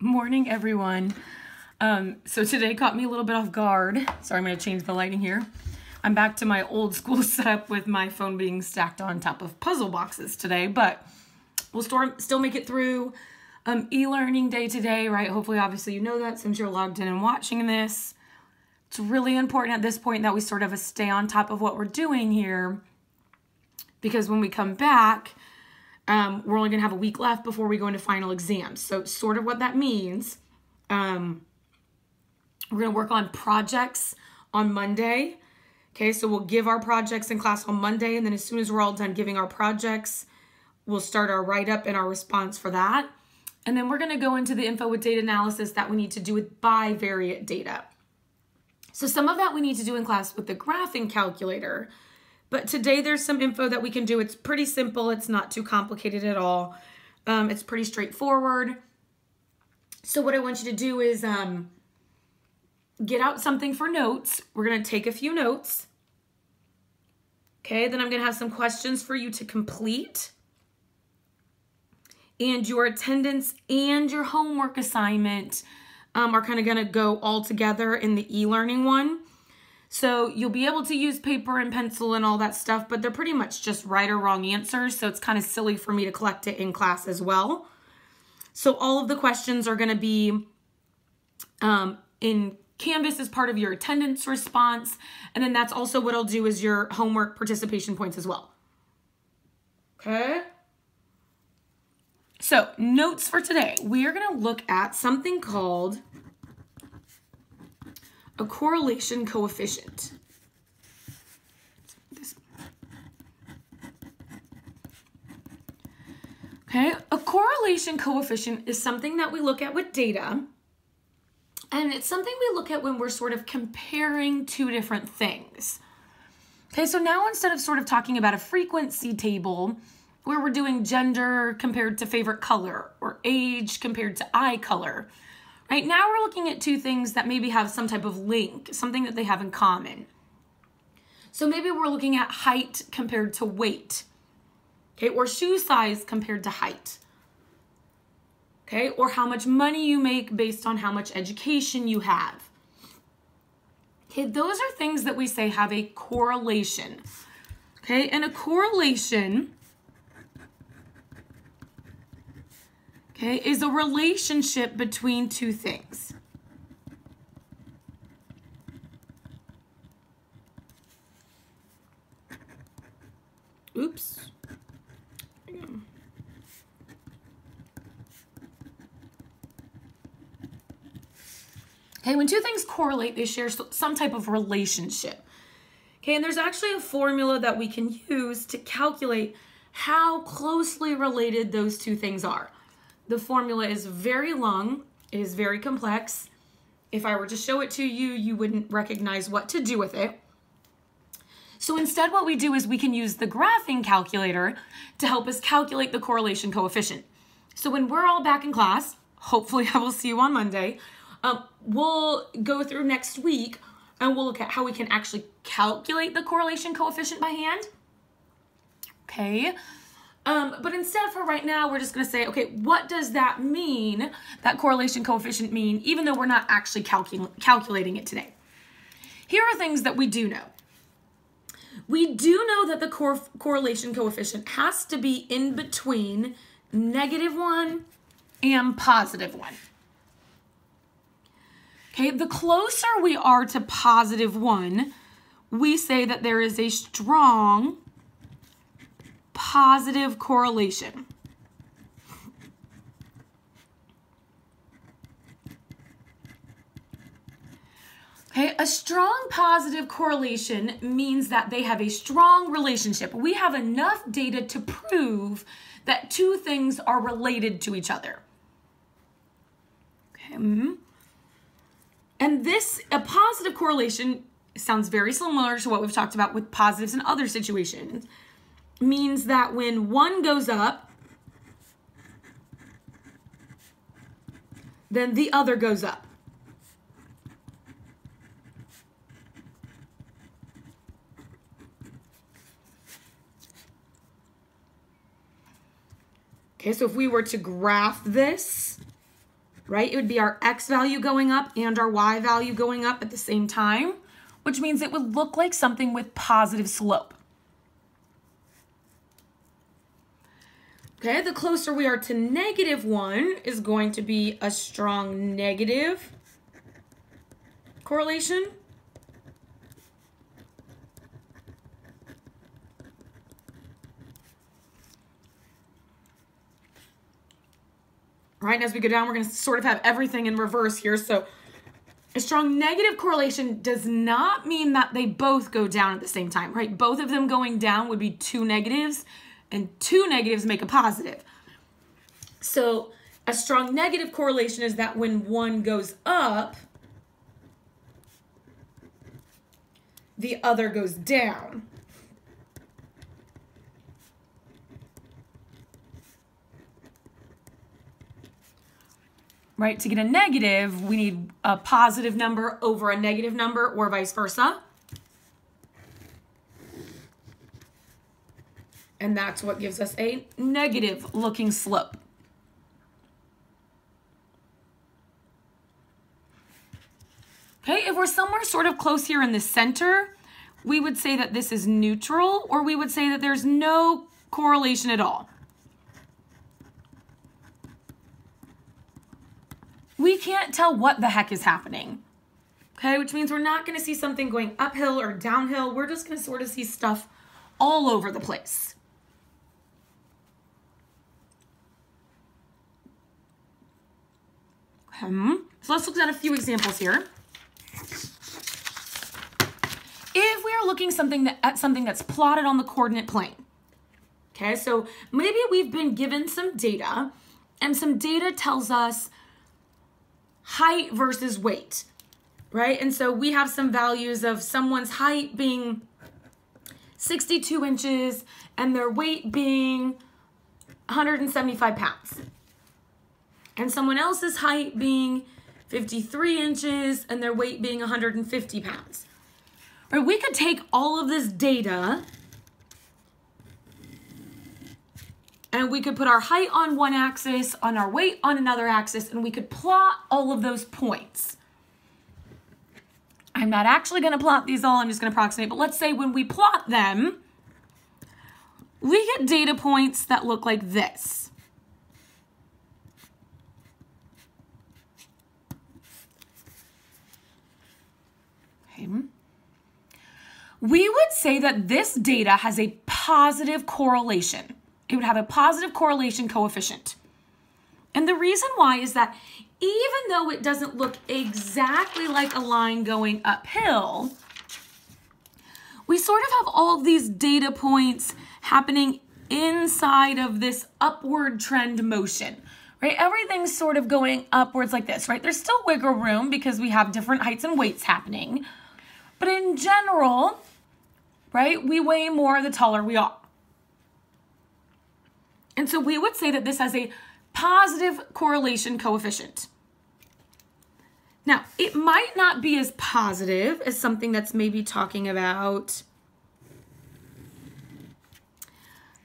Morning, everyone. So today caught me a little bit off guard. Sorry, I'm going to change the lighting here. I'm back to my old school setup with my phone being stacked on top of puzzle boxes today, but we'll still make it through e-learning day today, right? Hopefully, obviously, you know that since you're logged in and watching this. It's really important at this point that we sort of stay on top of what we're doing here, because when we come back, we're only going to have a week left before we go into final exams. So sort of what that means, we're going to work on projects on Monday. Okay, so we'll give our projects in class on Monday, and then as soon as we're all done giving our projects, we'll start our write-up and our response for that. And then we're going to go into the info with data analysis that we need to do with bivariate data. So some of that we need to do in class with the graphing calculator. But today there's some info that we can do. It's pretty simple. It's not too complicated at all. It's pretty straightforward. So what I want you to do is get out something for notes. We're going to take a few notes. Okay, then I'm going to have some questions for you to complete. And your attendance and your homework assignment are kind of going to go all together in the e-learning one. So you'll be able to use paper and pencil and all that stuff, but they're pretty much just right or wrong answers. So it's kind of silly for me to collect it in class as well. So all of the questions are going to be in Canvas as part of your attendance response. And then that's also what I'll do is your homework participation points as well. Okay. So notes for today, we are going to look at something called a correlation coefficient. Okay, a correlation coefficient is something that we look at with data, and it's something we look at when we're sort of comparing two different things. Okay, so now instead of sort of talking about a frequency table where we're doing gender compared to favorite color or age compared to eye color, right now we're looking at two things that maybe have some type of link, something that they have in common. So maybe we're looking at height compared to weight, okay, or shoe size compared to height, okay, or how much money you make based on how much education you have. Okay, those are things that we say have a correlation, okay, and a correlation, okay, is a relationship between two things. Oops. Okay, when two things correlate, they share some type of relationship. Okay, and there's actually a formula that we can use to calculate how closely related those two things are. The formula is very long, it is very complex. If I were to show it to you, you wouldn't recognize what to do with it. So instead what we do is we can use the graphing calculator to help us calculate the correlation coefficient. So when we're all back in class, hopefully I will see you on Monday, we'll go through next week and we'll look at how we can actually calculate the correlation coefficient by hand. Okay. But instead for right now, we're just going to say, okay, what does that mean, that correlation coefficient mean, even though we're not actually calculating it today? Here are things that we do know. We do know that the correlation coefficient has to be in between -1 and +1. Okay, the closer we are to +1, we say that there is a strong positive correlation. Okay, a strong positive correlation means that they have a strong relationship. We have enough data to prove that two things are related to each other. Okay. And a positive correlation sounds very similar to what we've talked about with positives in other situations. Means that when one goes up, then the other goes up. Okay, so if we were to graph this, right? It would be our X value going up and our Y value going up at the same time, which means it would look like something with positive slope. Okay, the closer we are to -1 is going to be a strong negative correlation. All right, and as we go down, we're going to sort of have everything in reverse here. So a strong negative correlation does not mean that they both go down at the same time, right? Both of them going down would be 2 negatives, and 2 negatives make a positive. So a strong negative correlation is that when one goes up, the other goes down. Right, to get a negative, we need a positive number over a negative number or vice versa. And that's what gives us a negative looking slope. Okay, if we're somewhere sort of close here in the center, we would say that this is neutral, or we would say that there's no correlation at all. We can't tell what the heck is happening, okay? Which means we're not going to see something going uphill or downhill. We're just going to sort of see stuff all over the place. So let's look at a few examples here. If we are looking at something that's plotted on the coordinate plane, okay? So maybe we've been given some data, and some data tells us height versus weight, right? And so we have some values of someone's height being 62 inches and their weight being 175 pounds. And someone else's height being 53 inches and their weight being 150 pounds. Right? We could take all of this data and we could put our height on one axis, on our weight on another axis, and we could plot all of those points. I'm not actually going to plot these all, I'm just going to approximate, but let's say when we plot them, we get data points that look like this. Okay. We would say that this data has a positive correlation. It would have a positive correlation coefficient. And the reason why is that even though it doesn't look exactly like a line going uphill, we sort of have all of these data points happening inside of this upward trend motion, right? Everything's sort of going upwards like this, right? There's still wiggle room because we have different heights and weights happening. But in general, right, we weigh more the taller we are. And so we would say that this has a positive correlation coefficient. Now, it might not be as positive as something that's maybe talking about,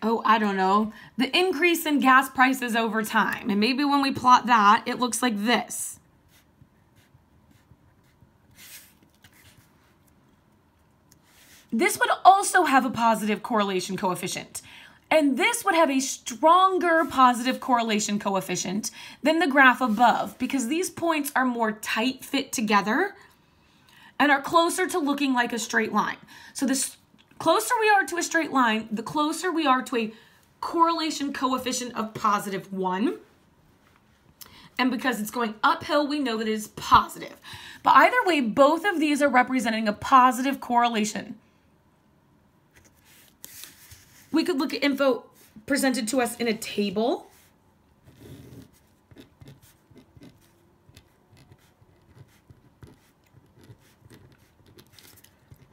oh, I don't know, the increase in gas prices over time. And maybe when we plot that, it looks like this. This would also have a positive correlation coefficient. And this would have a stronger positive correlation coefficient than the graph above because these points are more tight fit together and are closer to looking like a straight line. So the closer we are to a straight line, the closer we are to a correlation coefficient of +1. And because it's going uphill, we know that it is positive. But either way, both of these are representing a positive correlation. We could look at info presented to us in a table.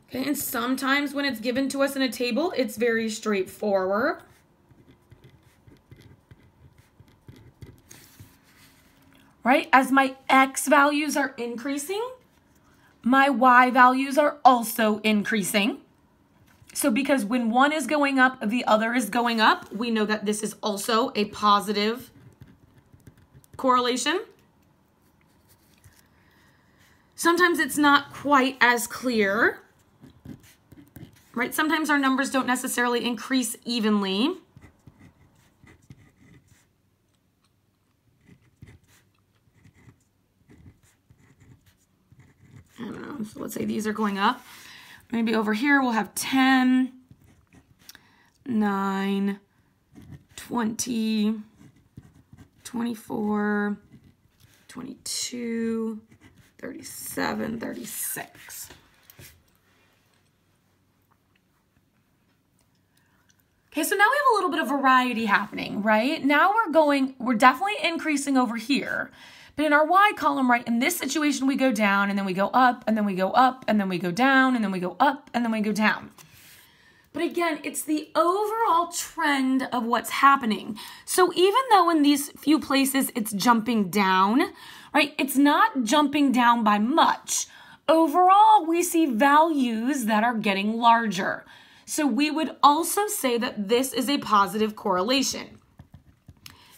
Okay, and sometimes when it's given to us in a table, it's very straightforward. Right? As my X values are increasing, my Y values are also increasing. So because when one is going up, the other is going up, we know that this is also a positive correlation. Sometimes it's not quite as clear, right? Sometimes our numbers don't necessarily increase evenly. I don't know, so let's say these are going up. Maybe over here we'll have 10, 9, 20, 24, 22, 37, 36. Okay, so now we have a little bit of variety happening, right? Now we're definitely increasing over here. But in our Y column, right, in this situation, we go down, and then we go up, and then we go up, and then we go down, and then we go up, and then we go down. But again, it's the overall trend of what's happening. So even though in these few places it's jumping down, right, it's not jumping down by much. Overall, we see values that are getting larger. So we would also say that this is a positive correlation.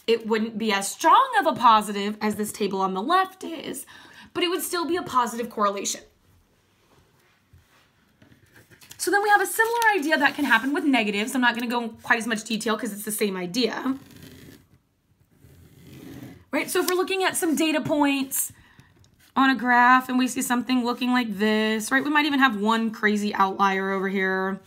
It wouldn't be as strong of a positive as this table on the left is, but it would still be a positive correlation. So then we have a similar idea that can happen with negatives. I'm not going to go in quite as much detail because it's the same idea. Right? So if we're looking at some data points on a graph and we see something looking like this, right? We might even have one crazy outlier over here.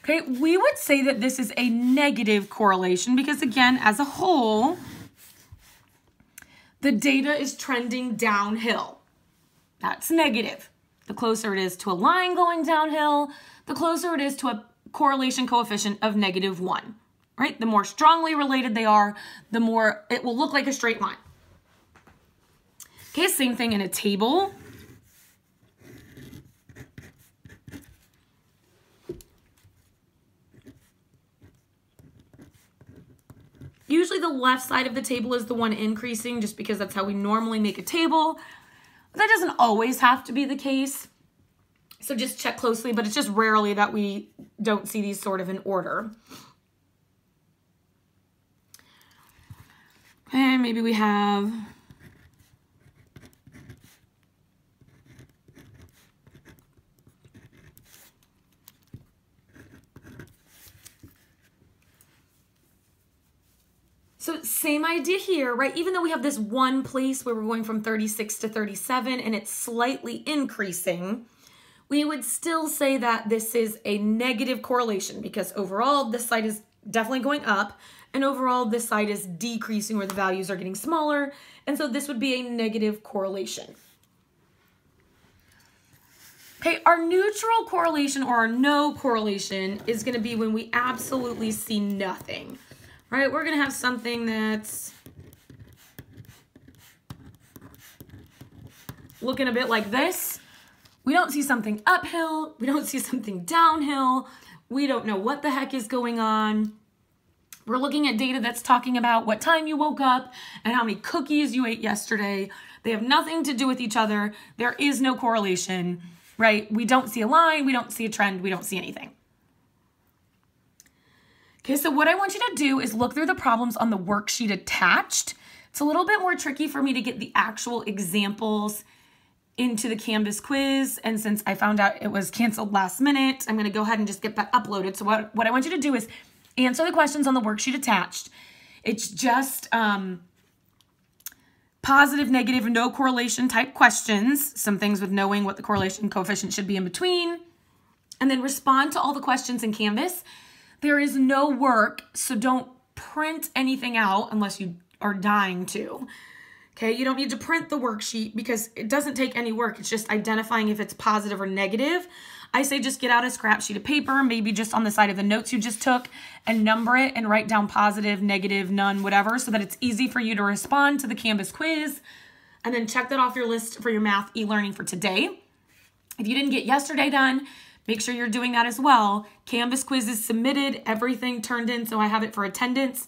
Okay, we would say that this is a negative correlation because, again, as a whole, the data is trending downhill. That's negative. The closer it is to a line going downhill, the closer it is to a correlation coefficient of -1, right? The more strongly related they are, the more it will look like a straight line. Okay, same thing in a table. Usually the left side of the table is the one increasing just because that's how we normally make a table. That doesn't always have to be the case. So just check closely, but it's just rarely that we don't see these sort of in order. And maybe we have so same idea here, right? Even though we have this one place where we're going from 36 to 37 and it's slightly increasing, we would still say that this is a negative correlation because overall this side is definitely going up and overall this side is decreasing where the values are getting smaller. And so this would be a negative correlation. Okay, our neutral correlation or our no correlation is going to be when we absolutely see nothing. Right, we're going to have something that's looking a bit like this. We don't see something uphill. We don't see something downhill. We don't know what the heck is going on. We're looking at data that's talking about what time you woke up and how many cookies you ate yesterday. They have nothing to do with each other. There is no correlation, right? We don't see a line. We don't see a trend. We don't see anything. Okay, so what I want you to do is look through the problems on the worksheet attached. It's a little bit more tricky for me to get the actual examples into the Canvas quiz. And since I found out it was canceled last minute, I'm going to go ahead and just get that uploaded. So what I want you to do is answer the questions on the worksheet attached. It's just positive, negative, no correlation type questions. Some things with knowing what the correlation coefficient should be in between. And then respond to all the questions in Canvas. There is no work, so don't print anything out unless you are dying to. Okay, you don't need to print the worksheet because it doesn't take any work. It's just identifying if it's positive or negative. I say just get out a scrap sheet of paper, maybe just on the side of the notes you just took, and number it and write down positive, negative, none, whatever, so that it's easy for you to respond to the Canvas quiz. And then check that off your list for your math e-learning for today. If you didn't get yesterday done, make sure you're doing that as well. Canvas quiz is submitted, everything turned in, so I have it for attendance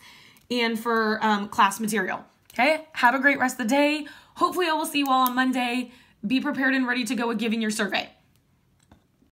and for class material. Okay, have a great rest of the day. Hopefully I will see you all on Monday. Be prepared and ready to go with giving your survey.